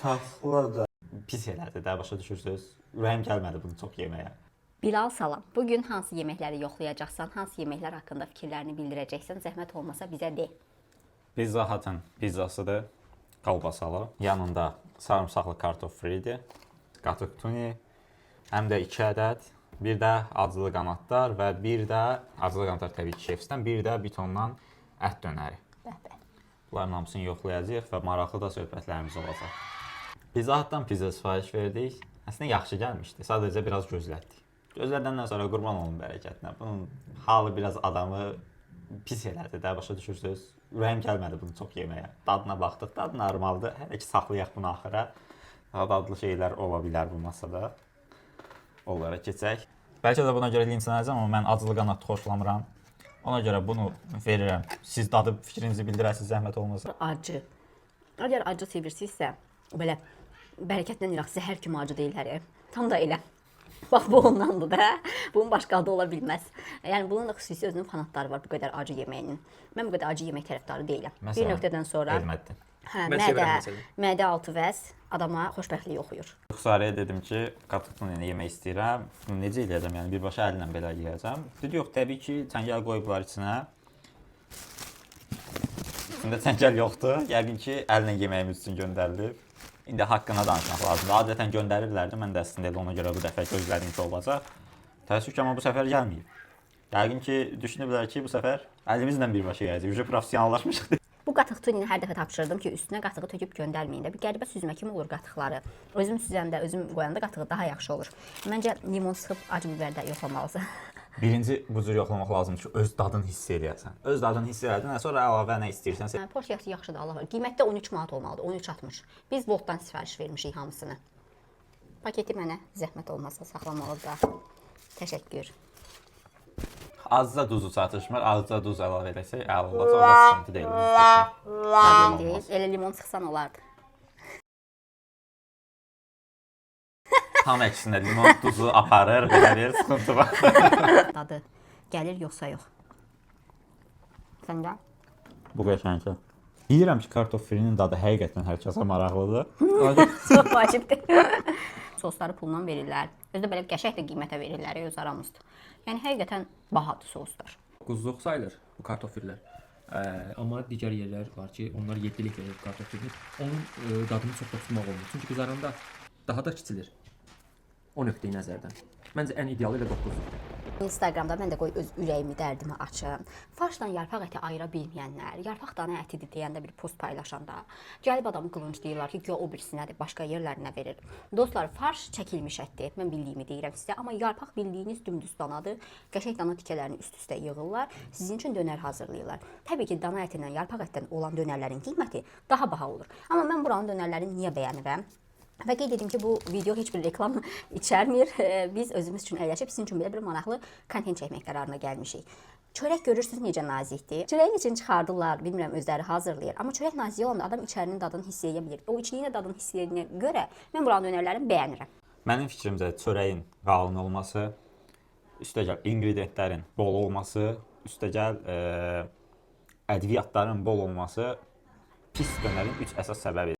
Saxla da pis elədi də, başa düşürsüz? Ürəyim gəlmədi bunu çox yeməyə. Bilal salam. Bugün hansı yeməkləri yoxlayacaqsan, hansı yeməklər haqqında fikirlərini bildirəcəksən, zəhmət olmasa bizə de. Pizza Hut'ın pizzasıdır, kolbasalı. Yanında sarımsaqlı kartof fridir, qatıq tuni, həm də 2 ədəd, bir də acılı qanadlar və bir də acılı qanadlar təbii ki şefsdən, bir də bir tondan ət dönəri. Bəh-bəh. Bunların hamısını yoxlayacağıq və maraqlı da söhbətlərimiz olacaq. Pizza Hut'dan pizza sifariş verdik. Əslində yaxşı gəlmişdi, sadəcə biraz gözlətdik. Gözlədəndən sonra qurban olun bərəkətinə. Bunun halı biraz adamı pis elədi də, başa düşürsüz? Ürəyim gəlmədi bunu çox yeməyə. Dadına baxdıq, dadı normaldır. Hələ ki saxlayaq bunu axıra. Daha dadlı şeylər ola bilər bu masada. Onlara keçək. Bəlkə də buna görə linçlənəcəm, amma mən acılı qanadlı xoşlamıram. Ona görə bunu verirəm. Siz dadıb fikrinizi bildirəsiniz, zəhmət olmasa. Acı. Əgər acı sevirsinizsə, belə bərəkətlə iraq zəhər kimi acı deyirlər. Tam da elə. Bax bu ondandır da. Bunun başqa adı ola bilməz. Yəni bunun da xüsusi özünün fanatları var bu qədər acı yeməyinin. Mən bu qədər acı yemək tərəfdarı deyiləm. Məsələn, bir nöqtədən sonra Elməddi. mədə altı vəz adama xoşbəxtlik oxuyur. Xüsarəyə dedim ki, qatıq yemək istəyirəm. Necə eləyəcəm? Yəni birbaşa əllə belə yeyəcəm. Dedi yox, təbii ki, çəngəl qoyublar içinə. İçində çəngəl yoxdur. Yəqin ki, əllə yeməyimiz üçün göndərilib. İndi haqqında danışmaq lazımdır. Adətən göndərirlərdi. Mən də əslində elə ona görə bu dəfə gözlədim ki, olacaq. Təəssüf ki, amma bu səfər gəlməyib. Yəqin ki, düşünüblər ki, bu səfər əlimizlə birbaşa yeyəcək. Ücə professionallaşmışıq. Bu qatıq tunini hər dəfə tapşırdım ki, üstünə qatığı töküb göndərməyin də. Bir qəribə süzmə kimi olur qatıqları. Özüm süzəndə, özüm qoyanda qatığı daha yaxşı olur. Məncə limon sıxıb acı biber də yoxlamalısan. Birinci bu cür yoxlamaq lazımdır ki, öz dadını hiss eləyəsən. Öz dadını hiss elədin, sonra əlavə nə istəyirsən. Porsiyası yaxşıdır, Allah var. Qiymətdə 13 manat olmalıdır, 13.60. Biz Voltdan sifariş vermişik hamısını. Paketi mənə zəhmət olmasa saxlamalı da. Təşəkkür. Azca duzu çatışmır, azca duz əlavə edəsək, əla olacaq, ona sıxıntı deyil. Elə limon sıxsan olardı. Tam əksinə limon duzu aparır, belə bir sıxıntı var. Dadı gəlir yoxsa yox. Səndə? Bu qəşəngdir. Bilirəm ki, kartof frinin dadı həqiqətən hər kəsə maraqlıdır. Çox vacibdir. Sosları pulla verirlər. Özdə belə qəşəng də qiymətə verirlər öz aramızda. Yəni həqiqətən bahadır soslar. 9-luq sayılır bu kartofillər. Amma digər yerlər var ki, onlar 7-lik verir kartofilini. Onun dadını çox da tutmaq olmur. Çünki qızaranda daha da kiçilir. O nöqteyi nəzərdən. Məncə ən idealı ilə 9-luqdur. Instagramda mən də qoy öz ürəyimi, dərdimi açım. Farşdan yarpaq əti ayıra bilməyənlər, yarpaq dana ətidir deyəndə bir post paylaşanda, gəlib adamı qılınclayırlar ki, o birisinədir, başqa yerlərinə verir. Dostlar, farş çəkilmiş ətdir. Mən bildiyimi deyirəm sizə, amma yarpaq bildiyiniz dümdüz danadır. Qəşəng dana tikələrini üst-üstə yığırlar, sizin üçün dönər hazırlayırlar. Təbii ki, dana ətindən, yarpaq ətdən olan dönərlərin qiyməti daha baha olur. Amma mən buranın dönərlərini niyə bəyənirəm? Və qeyd edim ki, bu video heç bir reklam içərmir. Biz özümüz üçün əyləşib, sizin üçün belə bir maraqlı kontent çəkmək qərarına gəlmişik. Çörək görürsünüz necə nazikdir. Çörəyin için çıxardırlar, bilmirəm özləri hazırlayır. Amma çörək nazik olanda adam içərinin dadını hiss edə bilir. O içliyinə dadını hiss ediyinə görə mən buranın dönərlərini bəyənirəm. Mənim fikrimcə çörəyin qalın olması, üstəgəl ingredientlərin bol olması, üstəgəl ədviyyatların bol olması pis dönərin 3 əsas səbəbidir.